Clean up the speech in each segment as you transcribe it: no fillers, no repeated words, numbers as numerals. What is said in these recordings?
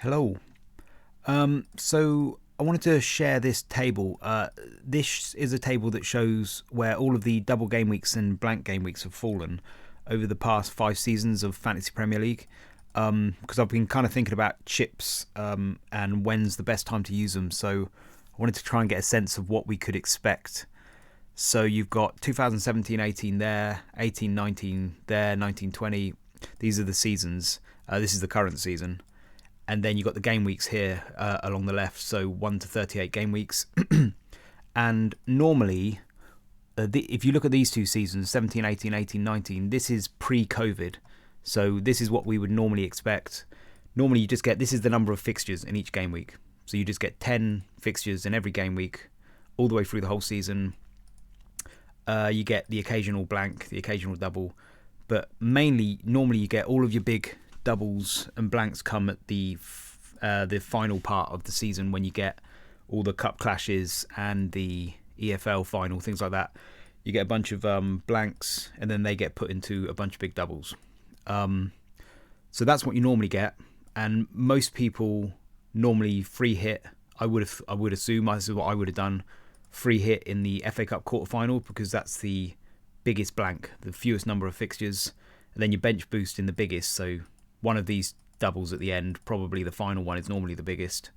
Hello. So I wanted to share this table. This is a table that shows where all of the double game weeks and blank game weeks have fallen over the past 5 seasons of Fantasy Premier League. Because I've been kind of thinking about chips and when's the best time to use them. So I wanted to try and get a sense of what we could expect. So you've got 2017-18 there, 18-19 there, 19-20. These are the seasons. This is the current season. And then you've got the game weeks here along the left, so 1 to 38 game weeks. And normally, if you look at these two seasons, 17, 18, 18, 19, this is pre-COVID. So this is what we would normally expect. Normally you just get, this is the number of fixtures in each game week. So you just get 10 fixtures in every game week, all the way through the whole season. You get the occasional blank, the occasional double. But mainly, normally you get all of your big doubles and blanks come at the final part of the season when you get all the cup clashes and the EFL final, things like that. You get a bunch of blanks and then they get put into a bunch of big doubles. So that's what you normally get, and most people normally free hit. I would assume this is what I would have done, free hit in the FA Cup quarter final, because that's the biggest blank, the fewest number of fixtures, and then you bench boost in the biggest. So one of these doubles at the end, probably the final one, is normally the biggest.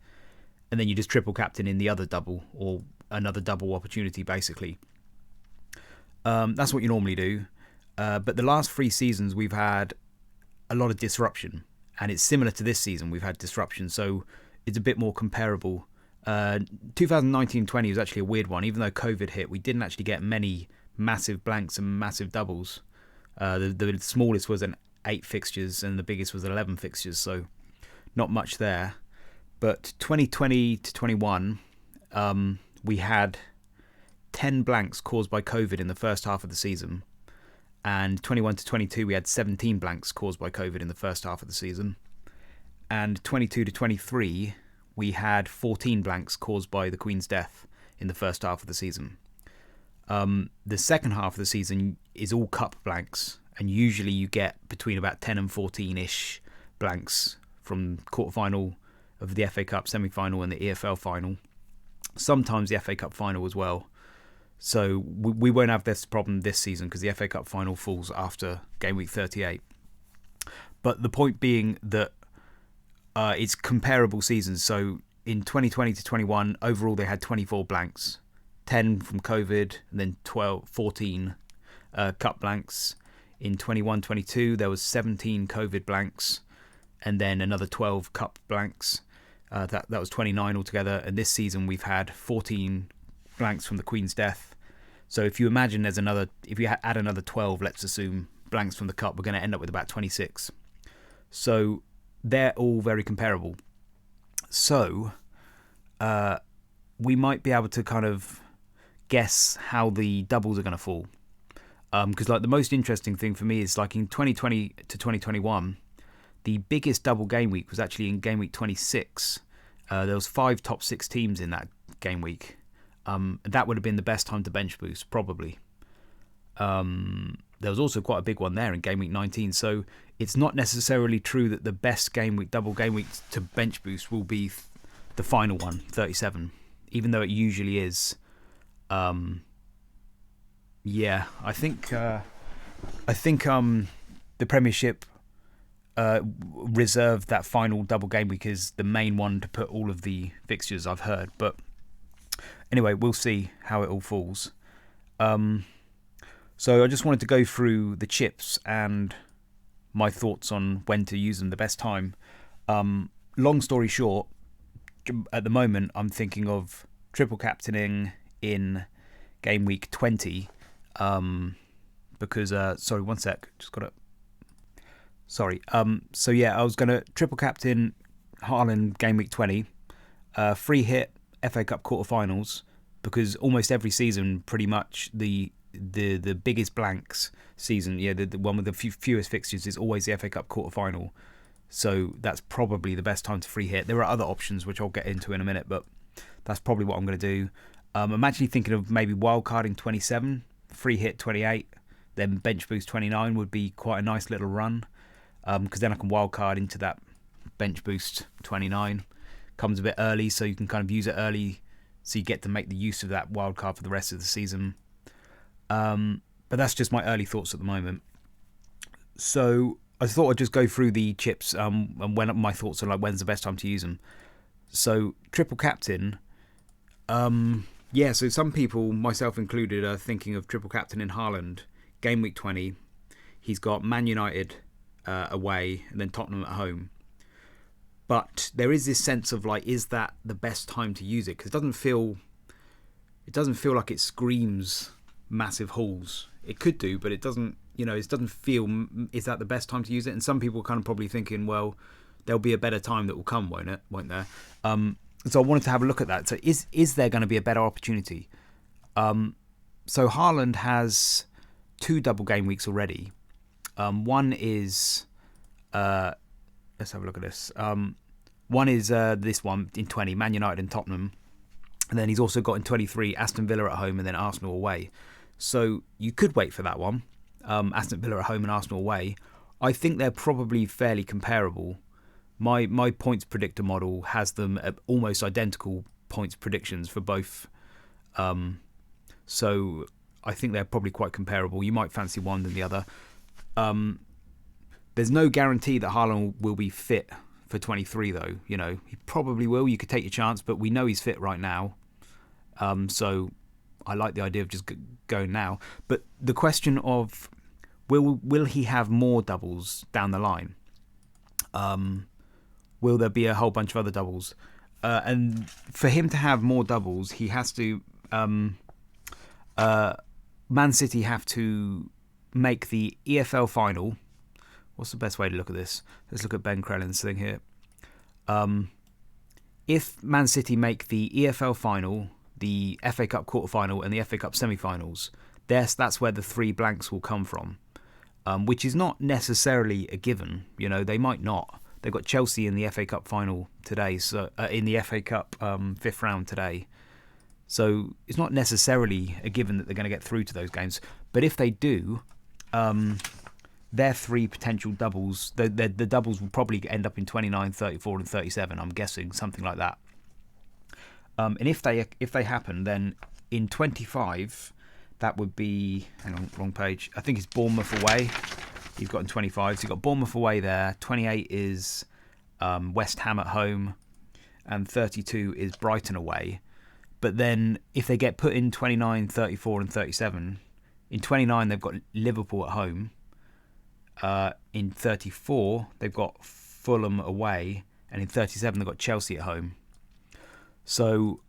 And then you just triple captain in the other double, or another double opportunity, basically. That's what you normally do. But the last 3 seasons, we've had a lot of disruption. And it's similar to this season, we've had disruption. So it's a bit more comparable. 2019-20 was actually a weird one. Even though COVID hit, we didn't actually get many massive blanks and massive doubles. The smallest was an 8 fixtures and the biggest was 11 fixtures, so not much there. But 2020 to 21, we had 10 blanks caused by COVID in the first half of the season, and 21 to 22 we had 17 blanks caused by COVID in the first half of the season, and 22 to 23 we had 14 blanks caused by the Queen's death in the first half of the season. The second half of the season is all cup blanks, and usually you get between about 10 and 14-ish blanks from quarterfinal of the FA Cup, semi-final and the EFL final. Sometimes the FA Cup final as well. So we won't have this problem this season because the FA Cup final falls after game week 38. But the point being that it's comparable seasons. So in 2020 to 21, overall they had 24 blanks. 10 from COVID, and then 14 cup blanks. In 21-22, there was 17 COVID blanks, and then another 12 cup blanks. That was 29 altogether. And this season, we've had 14 blanks from the Queen's death. So if you imagine if you add another 12, let's assume, blanks from the cup, we're going to end up with about 26. So they're all very comparable. So we might be able to kind of guess how the doubles are going to fall. Because like the most interesting thing for me is like in 2020 to 2021, the biggest double game week was actually in game week 26. There was 5 top 6 teams in that game week. That would have been the best time to bench boost, probably. There was also quite a big one there in game week 19. So it's not necessarily true that the best double game week to bench boost will be the final one, 37, even though it usually is. I think the Premiership reserved that final double game week as the main one to put all of the fixtures, I've heard. But anyway, we'll see how it all falls. So I just wanted to go through the chips and my thoughts on when to use them, the best time. Long story short, at the moment I'm thinking of triple captaining in game week 20, because sorry, one sec, just got it. Sorry. So yeah, I was gonna triple captain Haaland game week 20, free hit FA Cup quarterfinals, because almost every season, pretty much the biggest blanks season, the one with the fewest fixtures is always the FA Cup quarterfinal. So that's probably the best time to free hit. There are other options which I'll get into in a minute, but that's probably what I'm going to do. I'm actually thinking of maybe wildcarding 27, free hit 28, then bench boost 29 would be quite a nice little run, because then I can wildcard into that bench boost 29. Comes a bit early, so you can kind of use it early, so you get to make the use of that wild card for the rest of the season. But that's just my early thoughts at the moment. So I thought I'd just go through the chips and when my thoughts are like when's the best time to use them. So triple captain, so some people, myself included, are thinking of triple captain in Haaland. Game week 20, he's got Man United away and then Tottenham at home. But there is this sense of like, is that the best time to use it? Because it doesn't feel like it screams massive hauls. It could do, but it doesn't. It doesn't feel. Is that the best time to use it? And some people are kind of probably thinking, well, there'll be a better time that will come, won't there? So I wanted to have a look at that. So is there going to be a better opportunity? So Haaland has 2 double game weeks already. One is. Let's have a look at this. One is this one in 20, Man United and Tottenham. And then he's also got in 23, Aston Villa at home and then Arsenal away. So you could wait for that one. Aston Villa at home and Arsenal away. I think they're probably fairly comparable. My points predictor model has them at almost identical points predictions for both. So I think they're probably quite comparable. You might fancy one than the other. There's no guarantee that Haaland will be fit for 23, though. He probably will. You could take your chance, but we know he's fit right now. So I like the idea of just going now. But the question of will he have more doubles down the line? Will there be a whole bunch of other doubles? And for him to have more doubles, he has to. Man City have to make the EFL final. What's the best way to look at this? Let's look at Ben Crellin's thing here. If Man City make the EFL final, the FA Cup quarter-final and the FA Cup semi-finals, that's where the 3 blanks will come from, which is not necessarily a given. They might not. They've got Chelsea in the FA Cup final today, so in the FA Cup 5th round today. So it's not necessarily a given that they're going to get through to those games. But if they do, their 3 potential doubles, the doubles will probably end up in 29, 34 and 37, I'm guessing, something like that. And if they happen, then in 25, that would be, hang on, wrong page, I think it's Bournemouth away. You've got in 25, so you've got Bournemouth away there. 28 is West Ham at home, and 32 is Brighton away. But then if they get put in 29, 34 and 37, in 29 they've got Liverpool at home. In 34 they've got Fulham away, and in 37 they've got Chelsea at home. So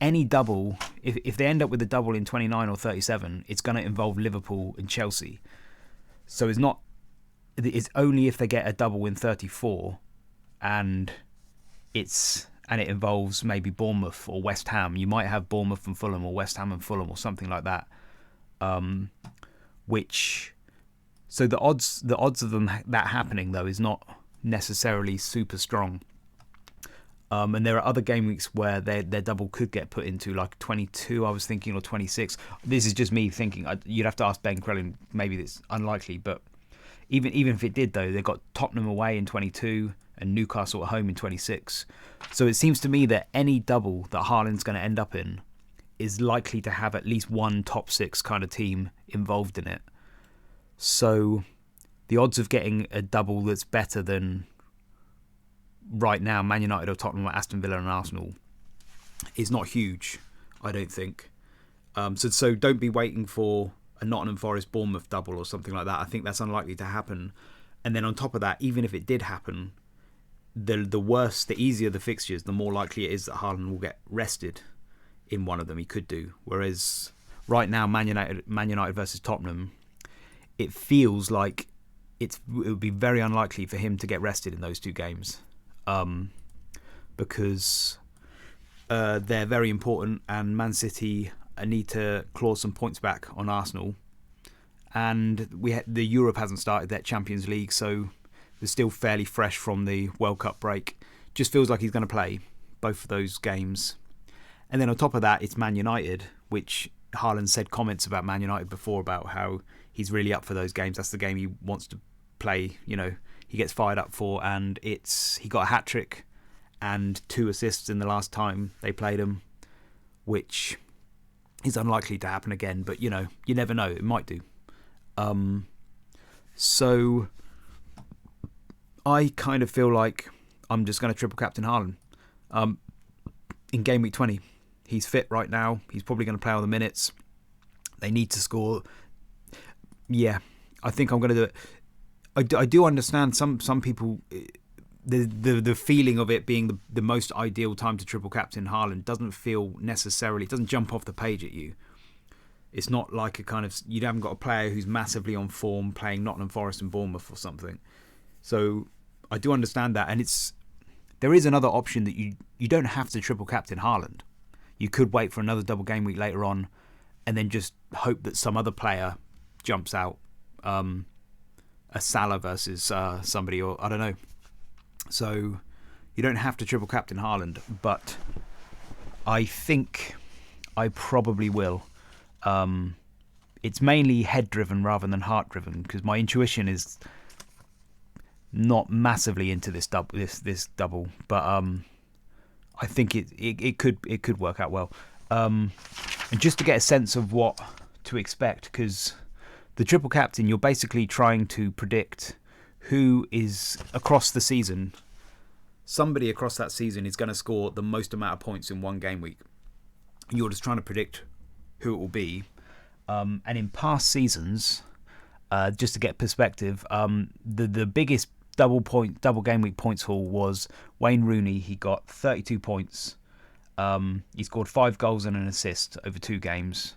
any double, if they end up with a double in 29 or 37, it's going to involve Liverpool and Chelsea. So it's only if they get a double in 34 and it involves maybe Bournemouth or West Ham. You might have Bournemouth and Fulham or West Ham and Fulham or something like that. So the odds of that happening though is not necessarily super strong. And there are other game weeks where their double could get put into, like 22, I was thinking, or 26. This is just me thinking. You'd have to ask Ben Crellin. Maybe it's unlikely, but even if it did, though, they've got Tottenham away in 22 and Newcastle at home in 26. So it seems to me that any double that Haaland's going to end up in is likely to have at least one top 6 kind of team involved in it. So the odds of getting a double that's better than right now Man United or Tottenham or Aston Villa and Arsenal is not huge, I don't think. So don't be waiting for a Nottingham Forest Bournemouth double or something like that. I think that's unlikely to happen. And then on top of that, even if it did happen, the easier the fixtures, the more likely it is that Haaland will get rested in one of them. He could do. Whereas right now, Man United versus Tottenham, it feels like it would be very unlikely for him to get rested in those 2 games. Because they're very important, and Man City need to claw some points back on Arsenal. And the Europe hasn't started, that Champions League, so they're still fairly fresh from the World Cup break. Just feels like he's going to play both of those games. And then on top of that, it's Man United, which Haaland said comments about Man United before about how he's really up for those games. That's the game he wants to play. he gets fired up for, and he got a hat-trick and 2 assists in the last time they played him, which is unlikely to happen again, but you never know, it might do. So I kind of feel like I'm just going to triple captain Haaland in game week 20. He's fit right now. He's probably going to play all the minutes. They need to score. Yeah, I think I'm going to do it. I do understand some people, the feeling of it being the most ideal time to triple captain Haaland doesn't feel necessarily, it doesn't jump off the page at you. It's not like a kind of, you haven't got a player who's massively on form playing Nottingham Forest and Bournemouth or something. So I do understand that, and there is another option that you don't have to triple captain Haaland. You could wait for another double game week later on, and then just hope that some other player jumps out, a Salah versus somebody, or I don't know. So you don't have to triple captain Haaland, but I think I probably will. It's mainly head driven rather than heart driven, because my intuition is not massively into this double, but I think it could work out well. And just to get a sense of what to expect, because the triple captain, you're basically trying to predict who is across the season. Somebody across that season is going to score the most amount of points in one game week. You're just trying to predict who it will be. And in past seasons, just to get perspective, the biggest double game week points haul was Wayne Rooney. He got 32 points. He scored 5 goals and an assist over 2 games.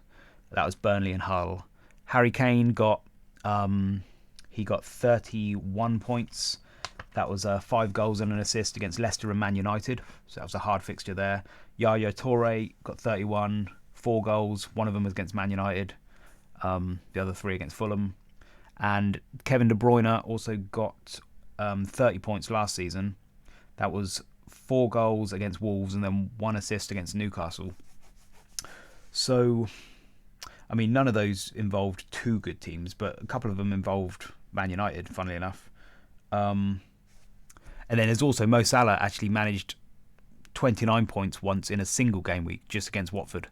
That was Burnley and Hull. Harry Kane got 31 points. That was 5 goals and an assist against Leicester and Man United. So that was a hard fixture there. Yaya Toure got 31, 4 goals. One of them was against Man United. The other 3 against Fulham. And Kevin De Bruyne also got 30 points last season. That was 4 goals against Wolves and then 1 assist against Newcastle. So, I mean, none of those involved 2 good teams, but a couple of them involved Man United, funnily enough. And then there's also Mo Salah actually managed 29 points once in a single game week just against Watford.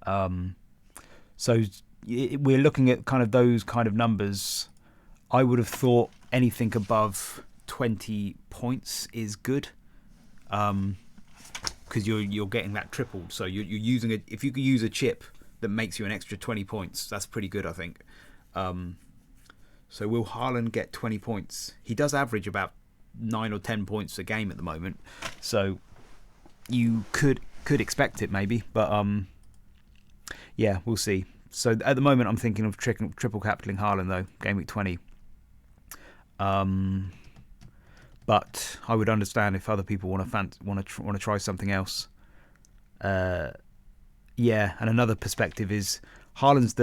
So we're looking at kind of those kind of numbers. I would have thought anything above 20 points is good, because you're getting that tripled. So you're using it. If you could use a chip that makes you an extra 20 points, that's pretty good, I think. So will Haaland get 20 points? He does average about 9 or 10 points a game at the moment, so you could expect it maybe, but yeah, we'll see. So at the moment I'm thinking of triple capitaining Haaland though, game week 20. But I would understand if other people want to try something else. Yeah, and another perspective is Haaland's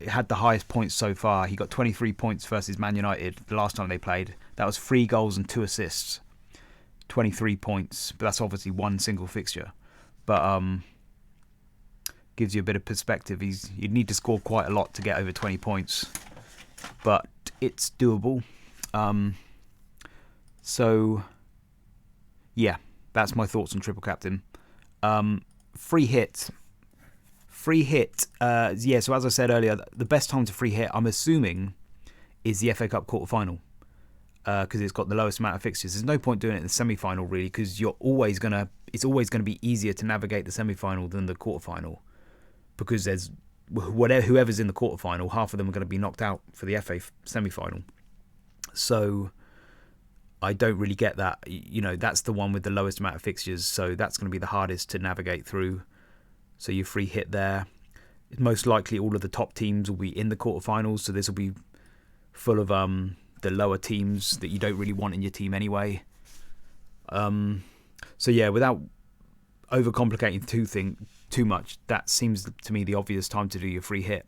had the highest points so far. He got 23 points versus Man United the last time they played. That was 3 goals and 2 assists. 23 points, but that's obviously one single fixture. But gives you a bit of perspective. You'd need to score quite a lot to get over 20 points, but it's doable. So yeah, that's my thoughts on triple captain. Free hit. Yeah, so as I said earlier, the best time to free hit, I'm assuming, is the FA Cup quarter-final, because it's got the lowest amount of fixtures. There's no point doing it in the semi-final, really, because it's always going to be easier to navigate the semi-final than the quarter-final, because there's whoever's in the quarter-final, half of them are going to be knocked out for the FA semi-final. So I don't really get that. That's the one with the lowest amount of fixtures, so that's going to be the hardest to navigate through. So your free hit there. Most likely all of the top teams will be in the quarterfinals, so this will be full of the lower teams that you don't really want in your team anyway. So yeah, without overcomplicating too much, that seems to me the obvious time to do your free hit.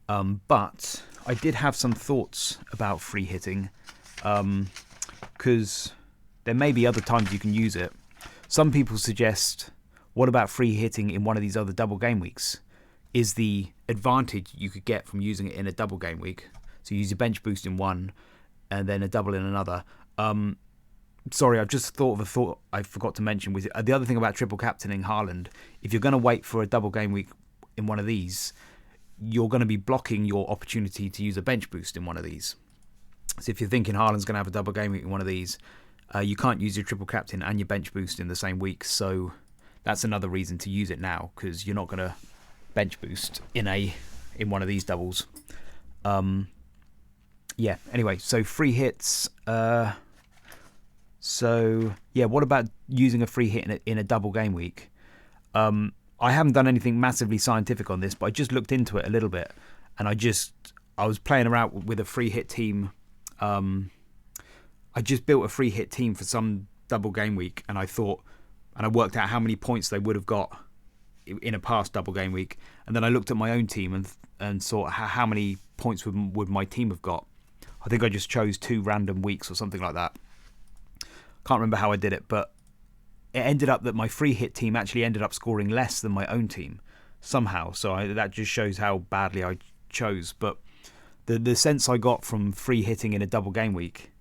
But I did have some thoughts about free hitting, because there may be other times you can use it. Some people suggest, what about free hitting in one of these other double game weeks? Is the advantage you could get from using it in a double game week. So you use your bench boost in one and then a double in another. Sorry, I've just thought of a thought I forgot to mention. Was the other thing about triple captaining Haaland? If you're going to wait for a double game week in one of these, you're going to be blocking your opportunity to use a bench boost in one of these. So if you're thinking Haaland's going to have a double game week in one of these, you can't use your triple captain and your bench boost in the same week. So that's another reason to use it now, because you're not going to bench boost in one of these doubles. Yeah. Anyway, so free hits. So yeah, what about using a free hit in a double game week? I haven't done anything massively scientific on this, but I just looked into it a little bit, and I was playing around with a free hit team. I just built a free hit team for some double game week, and I worked out how many points they would have got in a past double game week, and then I looked at my own team and saw how many points would my team have got. I think I just chose 2 random weeks or something like that. Can't remember how I did it, but it ended up that my free hit team actually ended up scoring less than my own team somehow. So that just shows how badly I chose. But the sense I got from free hitting in a double game week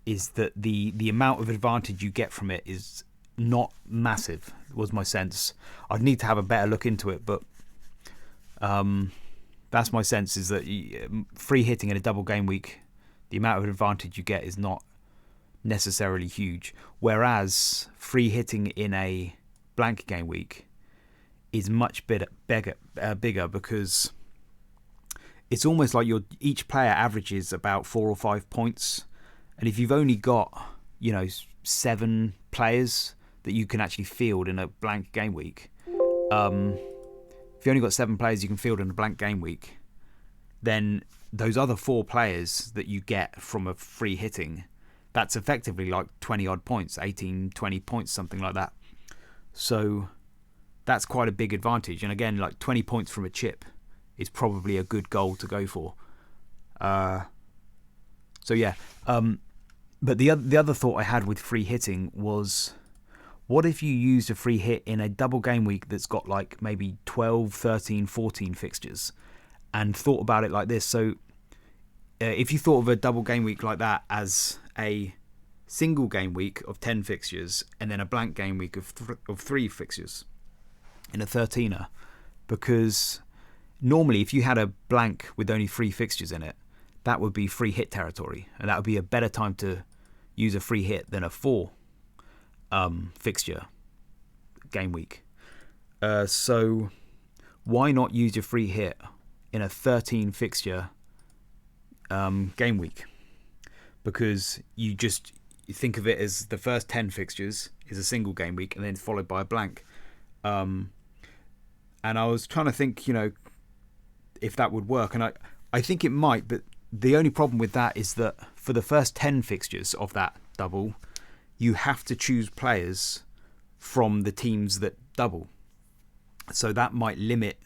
is that the amount of advantage you get from it is not massive, was my sense. I'd need to have a better look into it, but that's my sense, is that free hitting in a double game week, the amount of advantage you get is not necessarily huge, whereas free hitting in a blank game week is much bigger, because it's almost like each player averages about 4 or 5 points, and if you've only got 7 players that you can actually field in a blank game week, if you only got 7 players you can field in a blank game week, then those other 4 players that you get from a free hitting, that's effectively like 20 odd points, 18, 20 points, something like that. So that's quite a big advantage. And again, like 20 points from a chip is probably a good goal to go for. So yeah. But the other thought I had with free hitting was, what if you used a free hit in a double game week that's got like maybe 12, 13, 14 fixtures, and thought about it like this? So if you thought of a double game week like that as a single game week of 10 fixtures and then a blank game week of 3 fixtures in a 13er, because normally if you had a blank with only 3 fixtures in it, that would be free hit territory, and that would be a better time to use a free hit than a 4 fixture game week. So why not use your free hit in a 13 fixture game week? Because you think of it as the first 10 fixtures is a single game week and then followed by a blank. And I was trying to think, if that would work, and I think it might, but the only problem with that is that for the first 10 fixtures of that double, you have to choose players from the teams that double. So that might limit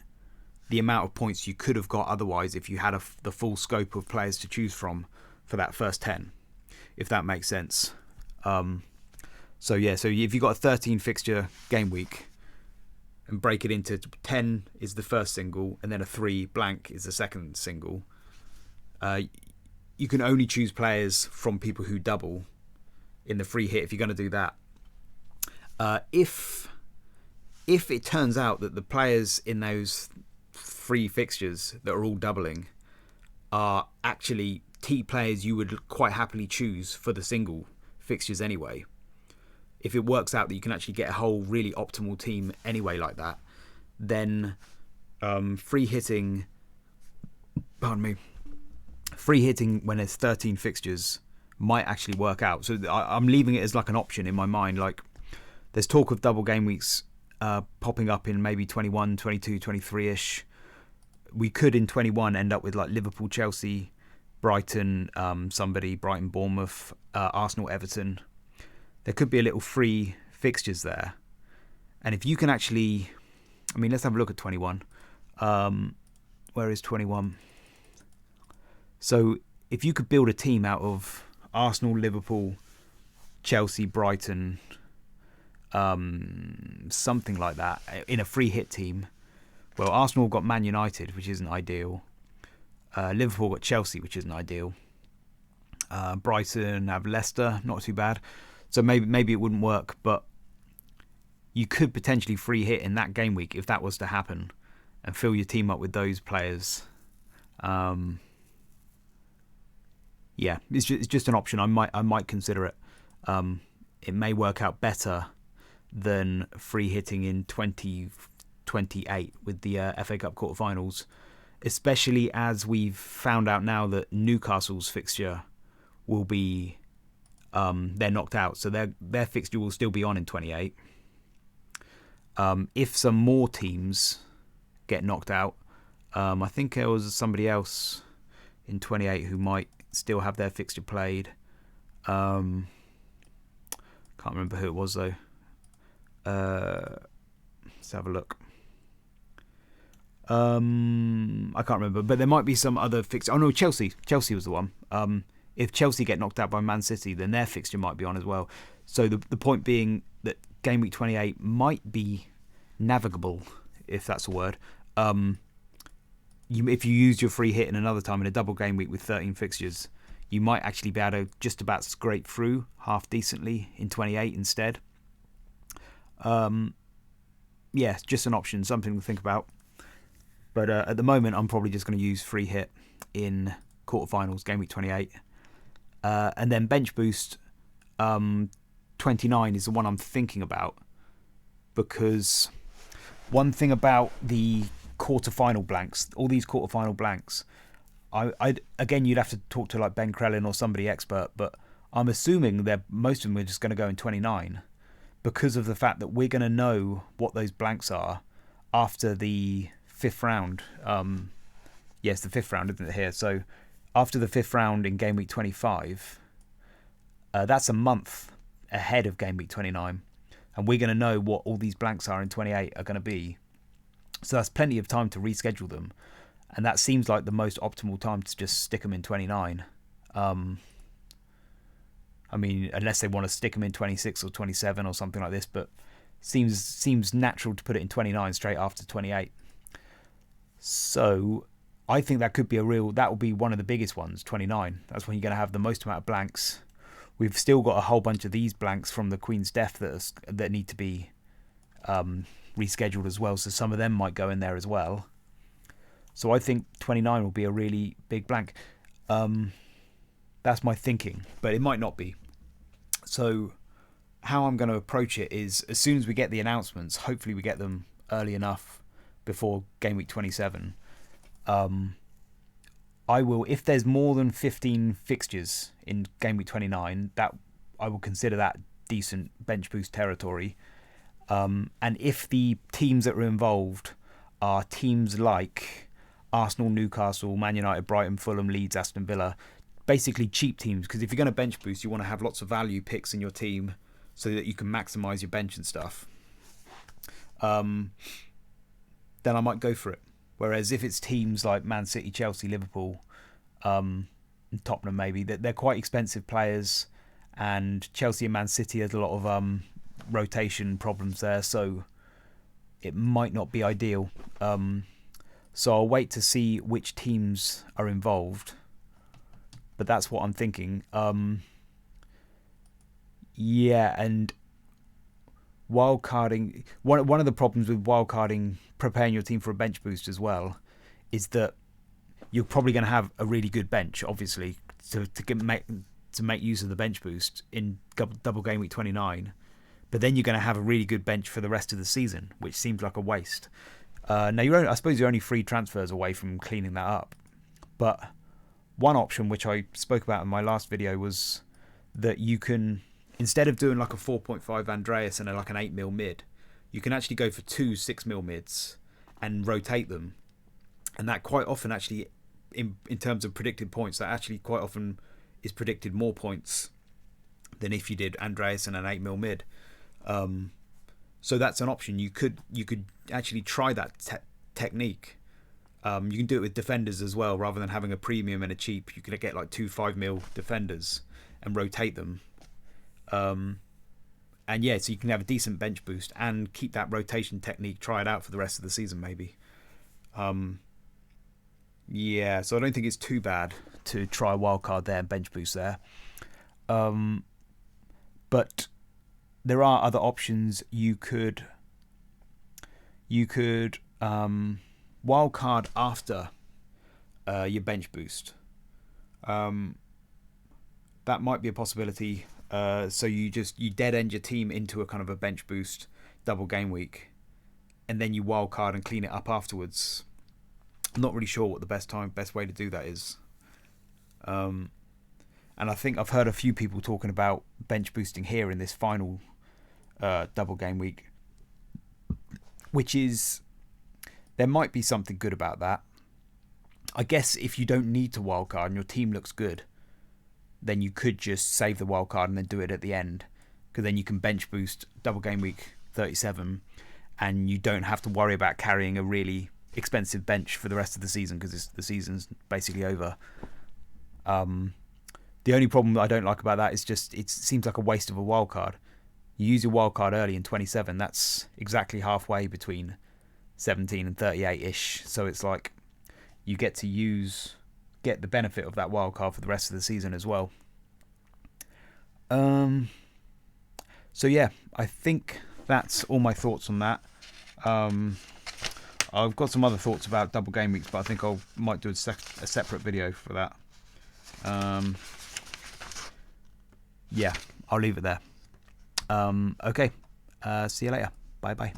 the amount of points you could have got otherwise if you had the full scope of players to choose from for that first 10, if that makes sense. So if you've got a 13 fixture game week and break it into 10 is the first single and then a 3 blank is the second single, you can only choose players from people who double in the free hit if you're going to do that. If it turns out that the players in those 3 fixtures that are all doubling are actually T players you would quite happily choose for the single fixtures anyway, if it works out that you can actually get a whole really optimal team anyway like that, then free hitting when it's 13 fixtures might actually work out. So I'm leaving it as like an option in my mind. Like, there's talk of double game weeks popping up in maybe 21, 22, 23-ish. We could in 21 end up with like Liverpool, Chelsea, Brighton, Brighton, Bournemouth, Arsenal, Everton. There could be a little free fixtures there. And if you can actually, let's have a look at 21. Where is 21? So if you could build a team out of Arsenal, Liverpool, Chelsea, Brighton, something like that, in a free hit team. Well, Arsenal got Man United, which isn't ideal. Liverpool got Chelsea, which isn't ideal. Brighton have Leicester, not too bad. So maybe it wouldn't work, but you could potentially free hit in that game week if that was to happen, and fill your team up with those players. Yeah, it's just an option. I might consider it. It may work out better than free hitting in 2028 with the FA Cup quarterfinals, especially as we've found out now that Newcastle's fixture will be they're knocked out, so their fixture will still be on in 28. If some more teams get knocked out, I think there was somebody else in 28 who might still have their fixture played. Can't remember who it was though. Let's have a look. I can't remember, but there might be some other fixture. Oh no, Chelsea was the one. If Chelsea get knocked out by Man City, then their fixture might be on as well. So the point being that game week 28 might be navigable, if that's a word. If you use your free hit in another time in a double game week with 13 fixtures, you might actually be able to just about scrape through half decently in 28 instead. Yeah, just an option, something to think about. But at the moment, I'm probably just going to use free hit in quarterfinals, game week 28. And then bench boost 29 is the one I'm thinking about, because one thing about the quarterfinal blanks, all these quarterfinal blanks, again, you'd have to talk to like Ben Crellin or somebody expert, but I'm assuming most of them are just going to go in 29 because of the fact that we're going to know what those blanks are after the fifth round. Yes, the fifth round, isn't it here? So after the fifth round in game week 25, that's a month ahead of game week 29, and we're going to know what all these blanks are in 28 are going to be. So that's plenty of time to reschedule them, and that seems like the most optimal time to just stick them in 29. I mean, unless they want to stick them in 26 or 27 or something like this, but seems natural to put it in 29 straight after 28. So I think that could be that will be one of the biggest ones, 29. That's when you're going to have the most amount of blanks. We've still got a whole bunch of these blanks from the Queen's Death that need to be rescheduled as well, so some of them might go in there as well. So I think 29 will be a really big blank. That's my thinking, but it might not be. So how I'm going to approach it is, as soon as we get the announcements, hopefully we get them early enough before game week 27, I will, if there's more than 15 fixtures in game week 29, that I will consider that decent bench boost territory. And if the teams that are involved are teams like Arsenal, Newcastle, Man United, Brighton, Fulham, Leeds, Aston Villa, basically cheap teams, because if you're going to bench boost, you want to have lots of value picks in your team so that you can maximise your bench and stuff, then I might go for it. Whereas if it's teams like Man City, Chelsea, Liverpool, and Tottenham maybe, they're quite expensive players, and Chelsea and Man City has a lot of rotation problems there, so it might not be ideal. So I'll wait to see which teams are involved, but that's what I'm thinking. Yeah, and wildcarding, one of the problems with wildcarding, preparing your team for a bench boost as well, is that you're probably going to have a really good bench, obviously, to make use of the bench boost in double game week 29. But then you're going to have a really good bench for the rest of the season, which seems like a waste. Now, I suppose you're only 3 transfers away from cleaning that up. But one option, which I spoke about in my last video, was that you can, instead of doing like a 4.5 Andreas and like an 8 mil mid, you can actually go for 2 6 mil mids and rotate them. And that quite often actually, in terms of predicted points, that actually quite often is predicted more points than if you did Andreas and an 8 mil mid. So that's an option. You could actually try that technique. You can do it with defenders as well, rather than having a premium and a cheap. You can get like 2 5 mil defenders and rotate them. And yeah, so you can have a decent bench boost and keep that rotation technique. Try it out for the rest of the season, maybe. Yeah, so I don't think it's too bad to try a wildcard there and bench boost there. But there are other options. You could wildcard after your bench boost. That might be a possibility. So you dead end your team into a kind of a bench boost double game week, and then you wildcard and clean it up afterwards. I'm not really sure what the best way to do that is. And I think I've heard a few people talking about bench boosting here in this final double game week, which is, there might be something good about that. I guess if you don't need to wildcard and your team looks good, then you could just save the wildcard and then do it at the end, because then you can bench boost double game week 37 and you don't have to worry about carrying a really expensive bench for the rest of the season, because the season's basically over. The only problem I don't like about that is just it seems like a waste of a wildcard. You use your wildcard early in 27, that's exactly halfway between 17 and 38-ish, so it's like you get the benefit of that wildcard for the rest of the season as well. So yeah, I think that's all my thoughts on that. I've got some other thoughts about double game weeks, but I think I might do a separate video for that. Yeah, I'll leave it there. Okay, see you later. Bye bye.